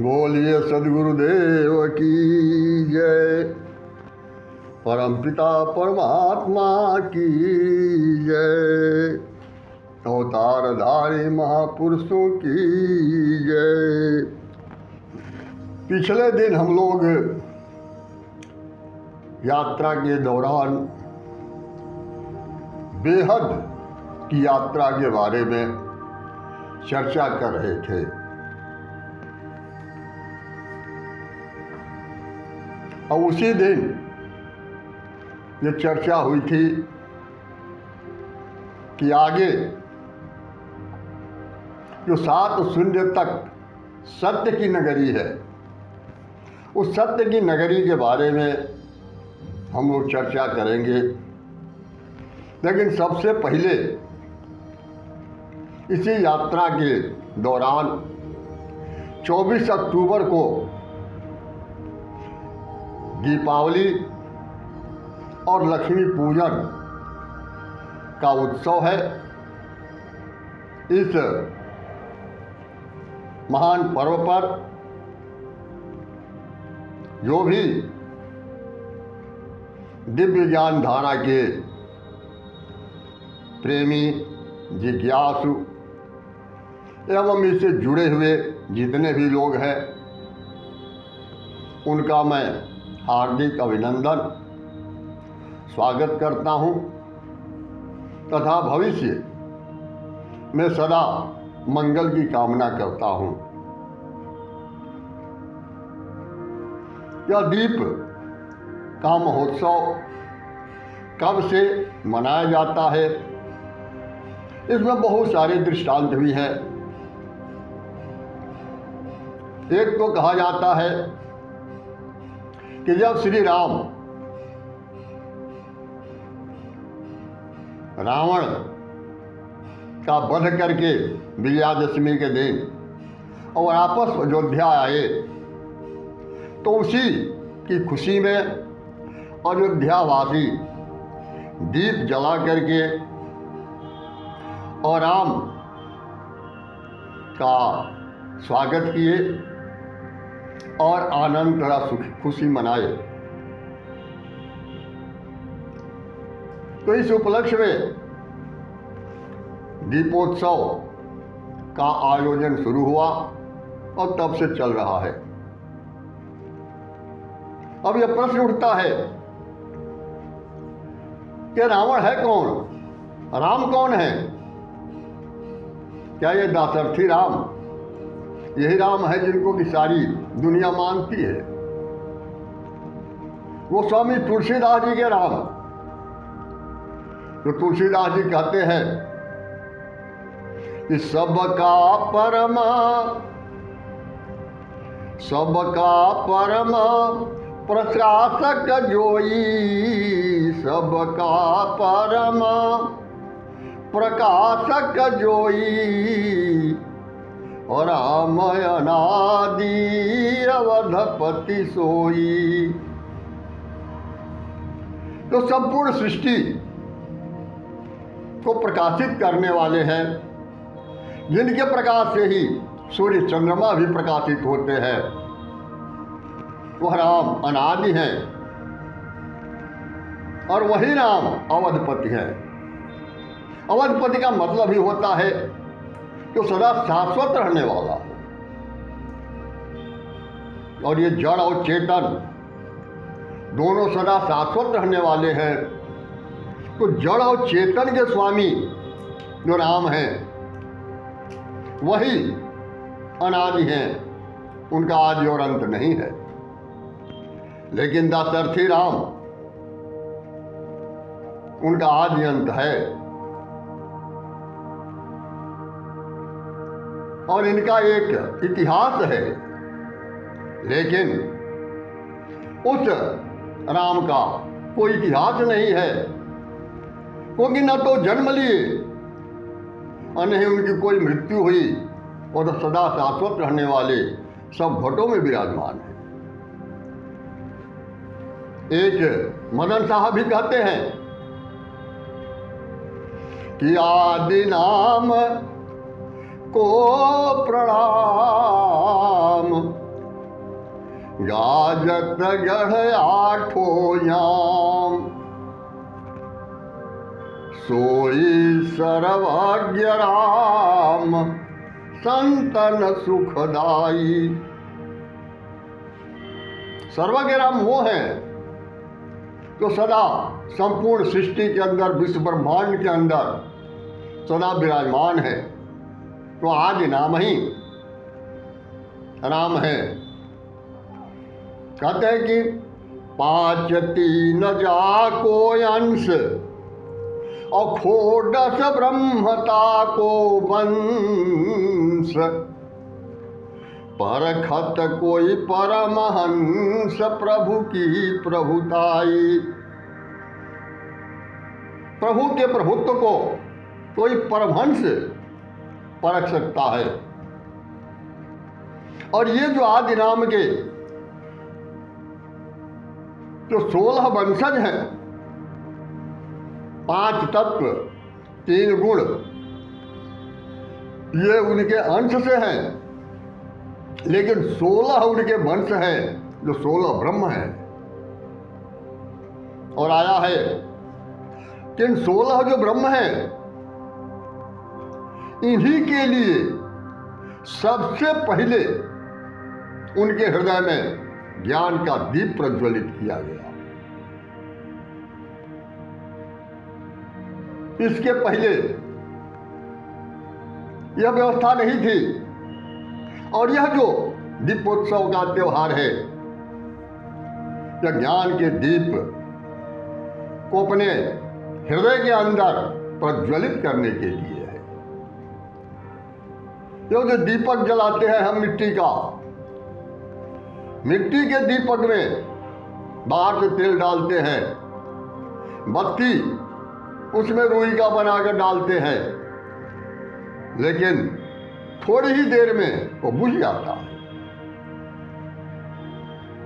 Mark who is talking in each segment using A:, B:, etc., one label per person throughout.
A: बोलिए सद्गुरुदेव की जय। परमपिता परमात्मा की जय। अवतारधारी महापुरुषों की जय। पिछले दिन हम लोग यात्रा के दौरान बेहद की यात्रा के बारे में चर्चा कर रहे थे। और उसी दिन ये चर्चा हुई थी कि आगे जो 7 शून्य तक सत्य की नगरी है, उस सत्य की नगरी के बारे में हम लोग चर्चा करेंगे। लेकिन सबसे पहले इसी यात्रा के दौरान 24 अक्टूबर को दीपावली और लक्ष्मी पूजन का उत्सव है। इस महान पर्व पर जो भी दिव्य ज्ञान धारा के प्रेमी, जिज्ञासु एवं इससे जुड़े हुए जितने भी लोग हैं, उनका मैं हार्दिक अभिनंदन स्वागत करता हूं तथा भविष्य में सदा मंगल की कामना करता हूं। यह दीप का महोत्सव कब से मनाया जाता है, इसमें बहुत सारे दृष्टांत भी हैं। एक तो कहा जाता है कि जब श्री राम रावण का वध करके विजयादशमी के दिन और वापस अयोध्या आए, तो उसी की खुशी में अयोध्यावासी दीप जला करके और राम का स्वागत किए और आनंद तथा खुशी मनाए। तो इस उपलक्ष्य में दीपोत्सव का आयोजन शुरू हुआ और तब से चल रहा है। अब यह प्रश्न उठता है कि रावण है कौन, राम कौन है? क्या ये दाशरथी राम यही राम है जिनको कि सारी दुनिया मानती है? वो स्वामी तुलसीदास जी के राम, जो तुलसीदास जी कहते हैं कि सबका परम प्रशासक जोई, सबका परम प्रकाशक जोई, और राम अनादि अवधपति सोई। तो संपूर्ण सृष्टि को प्रकाशित करने वाले हैं, जिनके प्रकाश से ही सूर्य चंद्रमा भी प्रकाशित होते हैं। वह राम अनादि हैं और वही राम अवधपति है। अवधपति का मतलब ही होता है जो सदा शाश्वत रहने वाला हो। और ये जड़ और चेतन दोनों सदा शाश्वत रहने वाले हैं। तो जड़ और चेतन के स्वामी जो राम हैं, वही अनादि हैं, उनका आदि और अंत नहीं है। लेकिन दाशरथी राम, उनका आदि अंत है और इनका एक इतिहास है। लेकिन उस राम का कोई इतिहास नहीं है, क्योंकि न तो जन्म लिए और नहीं उनकी कोई मृत्यु हुई, और तो सदा शाश्वत रहने वाले सब घटों में विराजमान है। एक मदन साहब भी कहते हैं कि आदि नाम को प्रणाम, गाजत गढ़ आठो याम, सोई सर्वज्ञ राम संतन सुखदाई। सर्वज्ञ राम वो हैं जो सदा संपूर्ण सृष्टि के अंदर, विश्व ब्रह्मांड के अंदर सदा विराजमान है। तो आज नाम ही राम है। कहते हैं कि 5 3 जाको अंश और खोडस ब्रह्मता को वंश, परखत कोई परमहंस प्रभु की प्रभुताई। प्रभु के प्रभुत्व को कोई परमहंस परख सकता है। और ये जो आदि नाम के जो 16 वंशज हैं, 5 तत्व 3 गुण, ये उनके अंश से हैं, लेकिन 16 उनके वंश हैं जो 16 ब्रह्म हैं। और आया है कि इन 16 जो ब्रह्म हैं, इन्हीं के लिए सबसे पहले उनके हृदय में ज्ञान का दीप प्रज्वलित किया गया। इसके पहले यह व्यवस्था नहीं थी। और यह जो दीपोत्सव का त्योहार है, यह ज्ञान के दीप को अपने हृदय के अंदर प्रज्वलित करने के लिए है। ये जो दीपक जलाते हैं हम मिट्टी का, मिट्टी के दीपक में बाहर से तेल डालते हैं, बत्ती उसमें रुई का बनाकर डालते हैं, लेकिन थोड़ी ही देर में वो बुझ जाता है,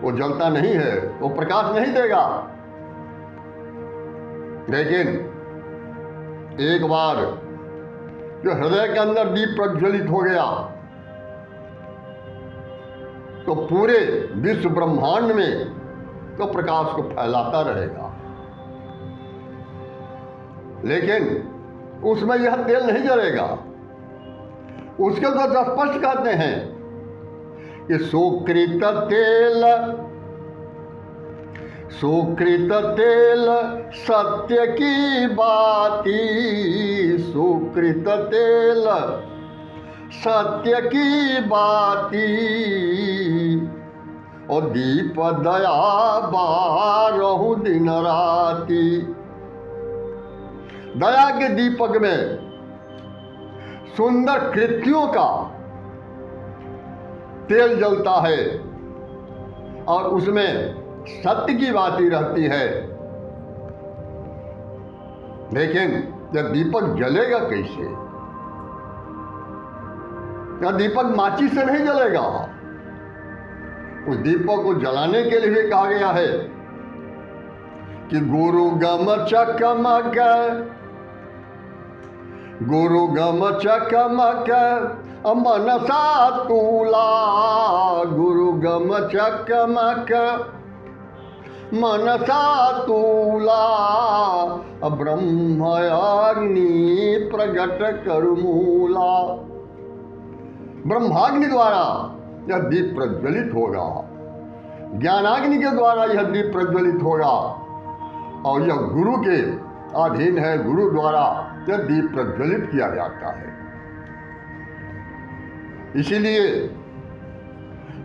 A: वो जलता नहीं है, वो प्रकाश नहीं देगा। लेकिन एक बार जो हृदय के अंदर दीप प्रज्वलित हो गया, तो पूरे विश्व ब्रह्मांड में तो प्रकाश को फैलाता रहेगा। लेकिन उसमें यह तेल नहीं जलेगा। उसके तो स्पष्ट कहते हैं कि सुकृत तेल सत्य की बाती, सुकृत तेल सत्य की बाती, और दीप दया 12 दिन राती। दया के दीपक में सुंदर कृतियों का तेल जलता है और उसमें सत्य की बाती रहती है। लेकिन यह दीपक जलेगा कैसे? यह दीपक माचिस से नहीं जलेगा। उस दीपक को जलाने के लिए कहा गया है कि गुरु गम चकमक, गुरु गम चकमक मनसा तूला, गुरु गम चकमक मनसा तूला, ब्रह्म अग्नि प्रगट करमूला। ब्रह्माग्नि द्वारा यह दीप प्रज्वलित होगा, ज्ञानाग्नि के द्वारा यह दीप प्रज्वलित होगा, और यह गुरु के अधीन है। गुरु द्वारा यह दीप प्रज्वलित किया जाता है। इसीलिए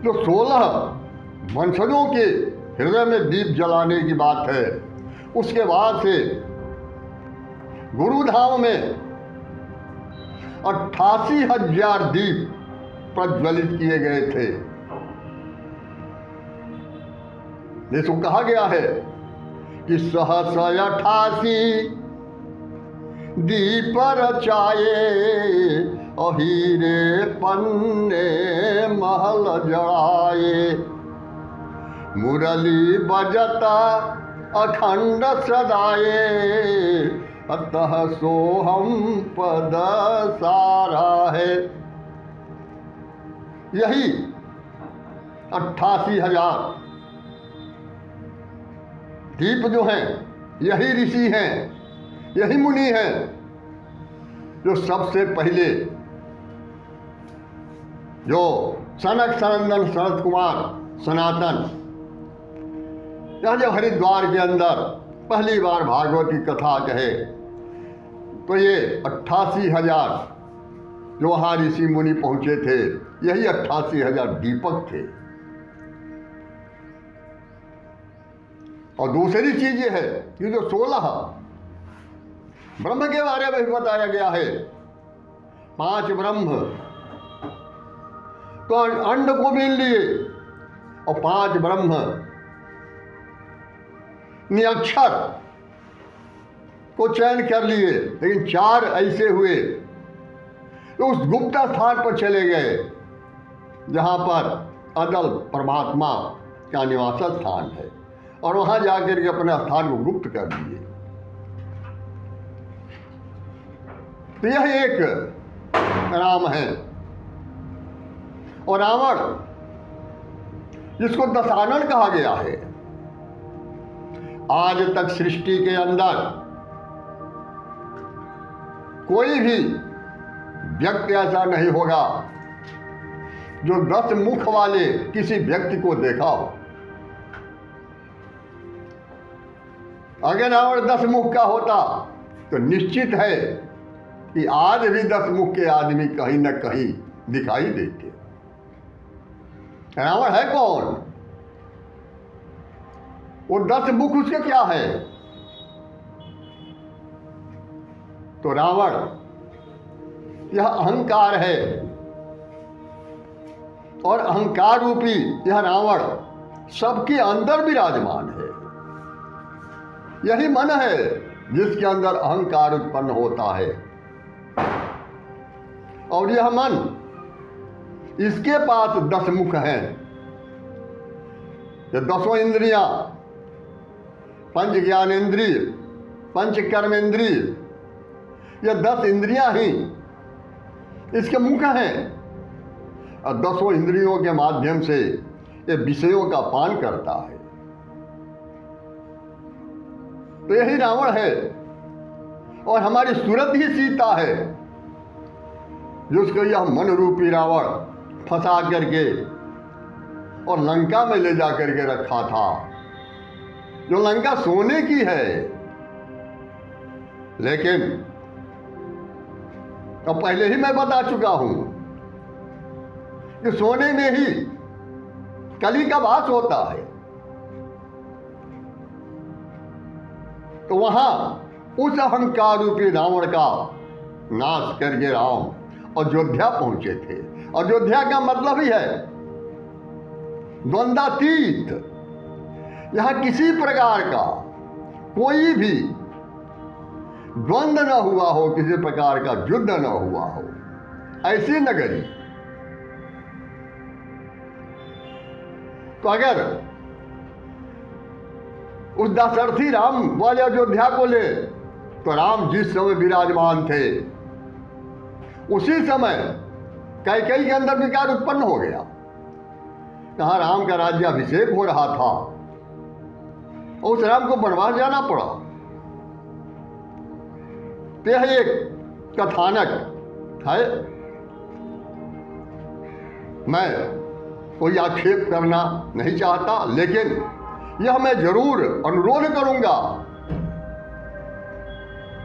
A: जो 16 वंशजों के हृदय में दीप जलाने की बात है, उसके बाद से गुरुधाम में 88,000 दीप प्रज्वलित किए गए थे। इसको कहा गया है कि 88 दीप रचाए, और हीरे पन्ने महल जड़ाए, मुरली बजता अखंड सदाए, अतः सोहम पद सारा है। यही 88,000 दीप जो हैं, यही ऋषि हैं, यही मुनि हैं जो सबसे पहले जो सनक सनंदन सनत कुमार सनातन यहाँ जब हरिद्वार के अंदर पहली बार भागवत की कथा कहे तो ये 88,000 जो वहाँ ऋषि मुनि पहुंचे थे, यही 88,000 दीपक थे। और दूसरी चीज ये है कि जो 16 ब्रह्म के बारे में भी बताया गया है, 5 ब्रह्म तो अंड को मिल लिए और 5 ब्रह्म निरक्षर को चयन कर लिए, लेकिन 4 ऐसे हुए तो उस गुप्त स्थान पर चले गए जहां पर अदल परमात्मा का निवास स्थान है, और वहां जाकर के अपने स्थान को गुप्त कर दिए। तो यह एक राम है। और रावण जिसको दशानन कहा गया है, आज तक सृष्टि के अंदर कोई भी व्यक्ति ऐसा नहीं होगा जो 10 मुख वाले किसी व्यक्ति को देखा हो। अगर रावण 10 मुख का होता तो निश्चित है कि आज भी 10 मुख के आदमी कहीं न कहीं दिखाई देते। रावण है कौन? वो 10 मुख उसके क्या है? तो रावण यह अहंकार है, और अहंकार रूपी यह रावण सबके अंदर विराजमान है। यही मन है जिसके अंदर अहंकार उत्पन्न होता है, और यह मन, इसके पास 10 मुख हैं। ये 10 इंद्रियां, पंच ज्ञानेन्द्रिय, पंच कर्मेंद्रिय, ये 10 इंद्रियां ही इसके मुख हैं, और 10 इंद्रियों के माध्यम से ये विषयों का पान करता है। तो यही रावण है, और हमारी सूरत ही सीता है जिसको यह मन रूपी रावण फंसा करके और लंका में ले जा करके रखा था, जो लंका सोने की है। लेकिन अब पहले ही मैं बता चुका हूं कि सोने में ही कली का वास होता है। तो वहां उस अहंकार रूपी रावण का नाश करके राम अयोध्या पहुंचे थे। अयोध्या का मतलब ही है द्वंद्वातीत। यहां किसी प्रकार का कोई भी द्वंद्व न हुआ हो, किसी प्रकार का युद्ध न हुआ हो, ऐसी नगरी। तो अगर उस दाशरथी राम वाले अयोध्या को ले, तो राम जिस समय विराजमान थे उसी समय कैकेयी के अंदर विकार उत्पन्न हो गया। कहाँ राम का राज्याभिषेक हो रहा था और उस राम को वनवास जाना पड़ा। तो यह एक कथानक है। मैं कोई आक्षेप करना नहीं चाहता, लेकिन यह मैं जरूर अनुरोध करूंगा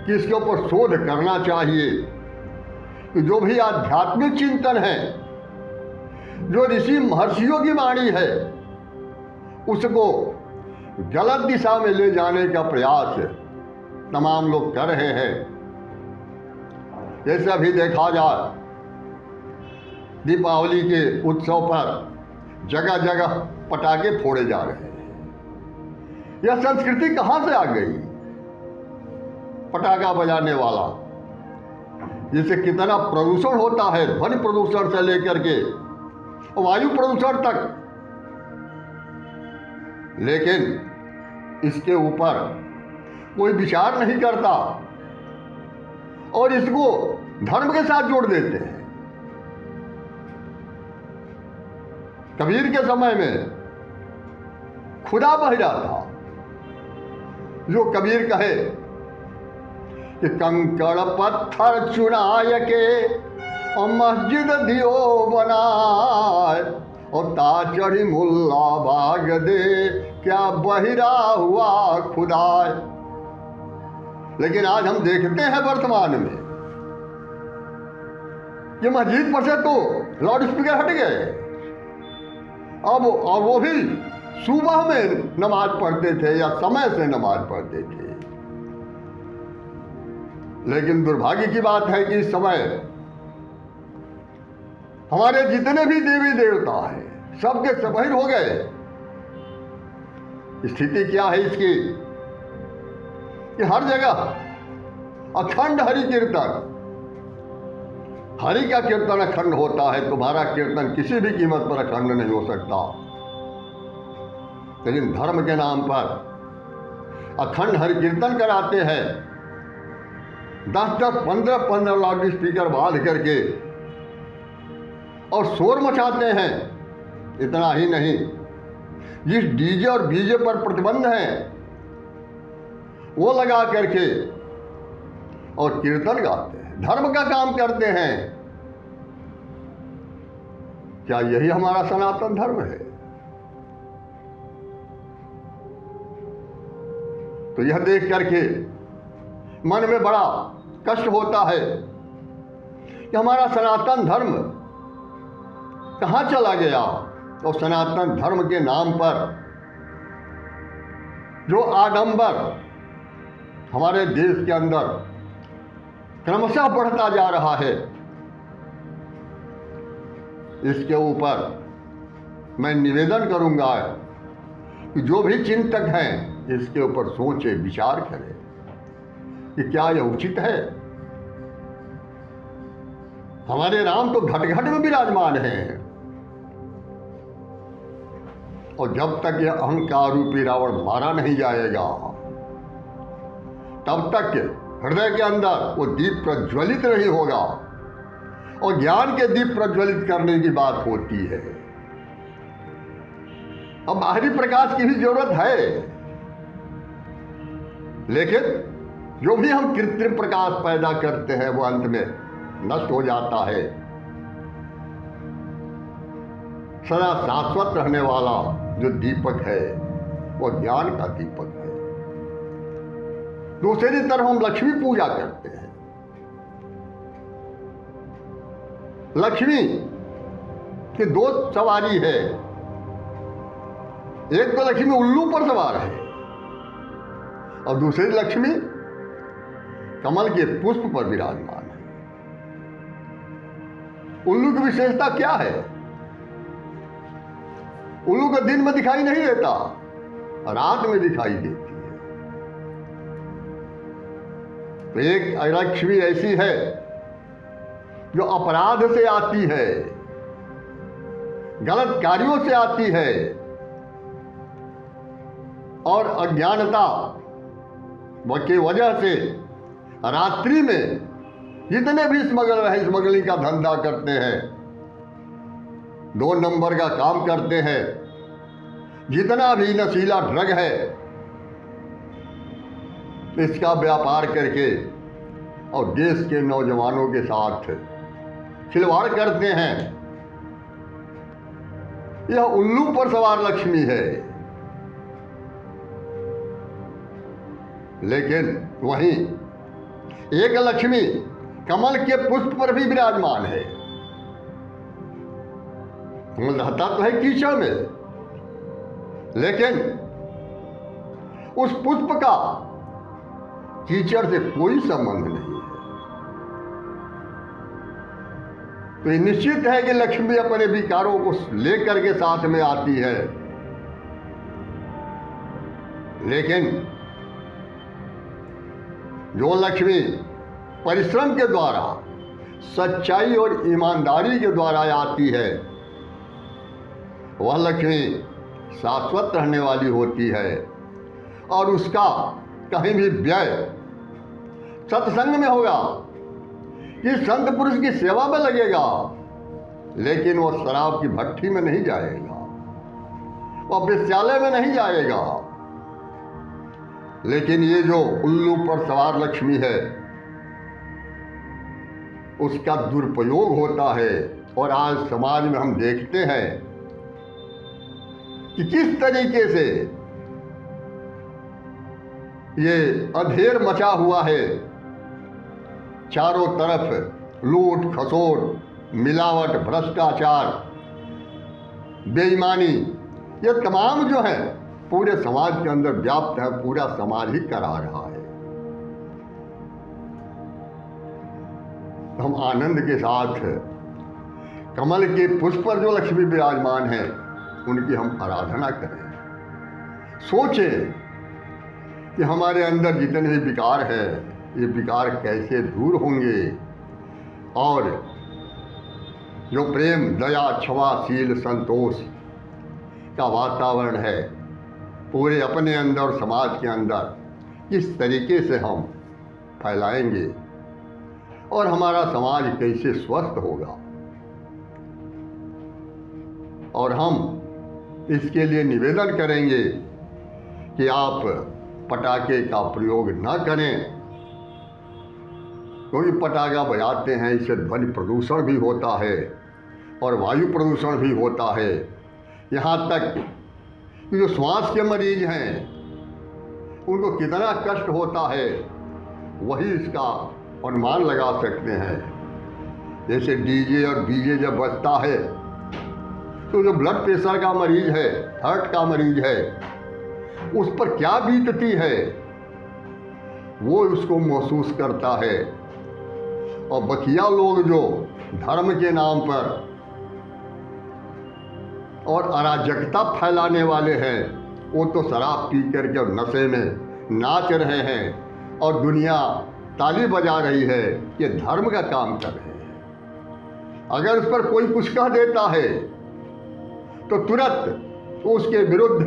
A: कि इसके ऊपर शोध करना चाहिए कि जो भी आध्यात्मिक चिंतन है, जो ऋषि महर्षियों की वाणी है, उसको गलत दिशा में ले जाने का प्रयास तमाम लोग कर रहे हैं। जैसे अभी देखा जाए दीपावली के उत्सव पर जगह जगह पटाखे फोड़े जा रहे हैं। यह संस्कृति कहां से आ गई? पटाखा बजाने वाला, जिससे कितना प्रदूषण होता है, ध्वनि प्रदूषण से लेकर के वायु प्रदूषण तक। लेकिन इसके ऊपर कोई विचार नहीं करता और इसको धर्म के साथ जोड़ देते हैं। कबीर के समय में खुदा बहिरा था, जो कबीर कहे कि कंकड़ पत्थर चुनाय के और मस्जिद दियो बनाए और ताचढ़ी मुल्ला भाग दे क्या बहिरा हुआ खुदाए। लेकिन आज हम देखते हैं वर्तमान में कि मस्जिद पर से तो लाउड स्पीकर हट गए, अब और वो भी सुबह में नमाज पढ़ते थे या समय से नमाज पढ़ते थे। लेकिन दुर्भाग्य की बात है कि इस समय हमारे जितने भी देवी देवता हैं सबके सबहिर हो गए। स्थिति क्या है इसकी कि हर जगह अखंड हरि कीर्तन, हरि का कीर्तन अखंड होता है। तुम्हारा कीर्तन किसी भी कीमत पर अखंड नहीं हो सकता। लेकिन धर्म के नाम पर अखंड हरि कीर्तन कराते हैं, 10-10, 15-15 लाउड स्पीकर बांध करके और शोर मचाते हैं। इतना ही नहीं, जिस डीजे और बीजे पर प्रतिबंध है वो लगा करके और कीर्तन गाते हैं, धर्म का काम करते हैं। क्या यही हमारा सनातन धर्म है? तो यह देख करके मन में बड़ा कष्ट होता है कि हमारा सनातन धर्म कहाँ चला गया। और सनातन धर्म के नाम पर जो आडंबर हमारे देश के अंदर क्रमशः बढ़ता जा रहा है, इसके ऊपर मैं निवेदन करूंगा कि जो भी चिंतक हैं इसके ऊपर सोचे विचार करें कि क्या यह उचित है। हमारे राम तो घट घट में विराजमान हैं, और जब तक यह अहंकार रूपी रावण मारा नहीं जाएगा तब तक हृदय के अंदर वो दीप प्रज्वलित नहीं होगा। और ज्ञान के दीप प्रज्वलित करने की बात होती है। अब बाहरी प्रकाश की भी जरूरत है, लेकिन जो भी हम कृत्रिम प्रकाश पैदा करते हैं वो अंत में नष्ट हो जाता है। सदा शाश्वत रहने वाला जो दीपक है वो ज्ञान का दीपक है। दूसरी तरफ हम लक्ष्मी पूजा करते हैं। लक्ष्मी की दो सवारी है, एक तो लक्ष्मी उल्लू पर सवार है और दूसरी लक्ष्मी कमल के पुष्प पर विराजमान है। उल्लू की विशेषता क्या है? उल्लू को दिन में दिखाई नहीं देता, रात में दिखाई देती है। तो एक लक्ष्मी ऐसी है जो अपराध से आती है, गलत कार्यों से आती है और अज्ञानता की वजह से रात्रि में जितने भी स्मगलर हैं स्मगलिंग का धंधा करते हैं, 2 नंबर का काम करते हैं, जितना भी नशीला ड्रग है इसका व्यापार करके और देश के नौजवानों के साथ खिलवाड़ करते हैं। यह उल्लू पर सवार लक्ष्मी है। लेकिन वहीं एक लक्ष्मी कमल के पुष्प पर भी विराजमान है। रहता तो है कीचड़ में, लेकिन उस पुष्प का कीचड़ से कोई संबंध नहीं है। तो ये निश्चित है कि लक्ष्मी अपने विकारों को लेकर के साथ में आती है, लेकिन जो लक्ष्मी परिश्रम के द्वारा, सच्चाई और ईमानदारी के द्वारा आती है, वह लक्ष्मी शाश्वत रहने वाली होती है और उसका कहीं भी व्यय सत्संग में होगा कि संत पुरुष की सेवा में लगेगा लेकिन वो शराब की भट्ठी में नहीं जाएगा, वह वेश्यालय में नहीं जाएगा। लेकिन ये जो उल्लू पर सवार लक्ष्मी है, उसका दुरुपयोग होता है। और आज समाज में हम देखते हैं कि किस तरीके से ये अधेर मचा हुआ है। चारों तरफ लूट खसोट, मिलावट, भ्रष्टाचार, बेईमानी, ये तमाम जो है पूरे समाज के अंदर व्याप्त है, पूरा समाज ही करा रहा है। हम आनंद के साथ कमल के पुष्प पर जो लक्ष्मी विराजमान है, उनकी हम आराधना करें। सोचें कि हमारे अंदर जितने भी विकार है, ये विकार कैसे दूर होंगे, और जो प्रेम, दया, क्षमा, शील, संतोष का वातावरण है पूरे अपने अंदर और समाज के अंदर, किस तरीके से हम फैलाएंगे और हमारा समाज कैसे स्वस्थ होगा। और हम इसके लिए निवेदन करेंगे कि आप पटाखे का प्रयोग न करें, क्योंकि पटाखा बजाते हैं, इससे ध्वनि प्रदूषण भी होता है और वायु प्रदूषण भी होता है। यहाँ तक कि जो श्वास के मरीज हैं, उनको कितना कष्ट होता है, वही इसका अनुमान लगा सकते हैं। जैसे डीजे और बीजे जब बजता है, तो जो ब्लड प्रेशर का मरीज है, हार्ट का मरीज है, उस पर क्या बीतती है, वो उसको महसूस करता है। और बखिया लोग जो धर्म के नाम पर और अराजकता फैलाने वाले हैं, वो तो शराब पी करके और नशे में नाच रहे हैं और दुनिया ताली बजा रही है कि धर्म का काम कर रहे हैं। अगर उस पर कोई कुछ कह देता है तो तुरंत उसके विरुद्ध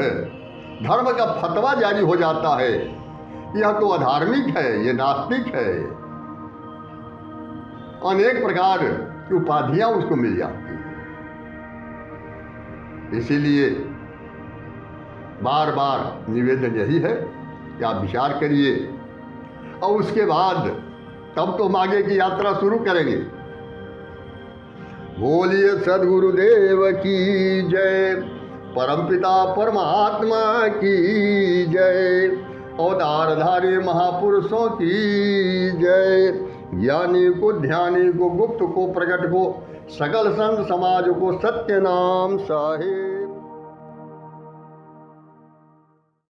A: धर्म का फतवा जारी हो जाता है, यह तो अधार्मिक है, ये नास्तिक है। अनेक प्रकार की उपाधियां उसको मिल जाती हैं। इसीलिए बार बार निवेदन यही है कि आप विचार करिए, और उसके बाद तब तो हम आगे की यात्रा शुरू करेंगे। बोलिए सद्गुरुदेव की जय, परमपिता परमात्मा की जय, अवतारधारी महापुरुषों की जय। ज्ञानी को, ध्यानी को, गुप्त को, प्रकट को, सकल संत समाज को सत्य नाम साहिब।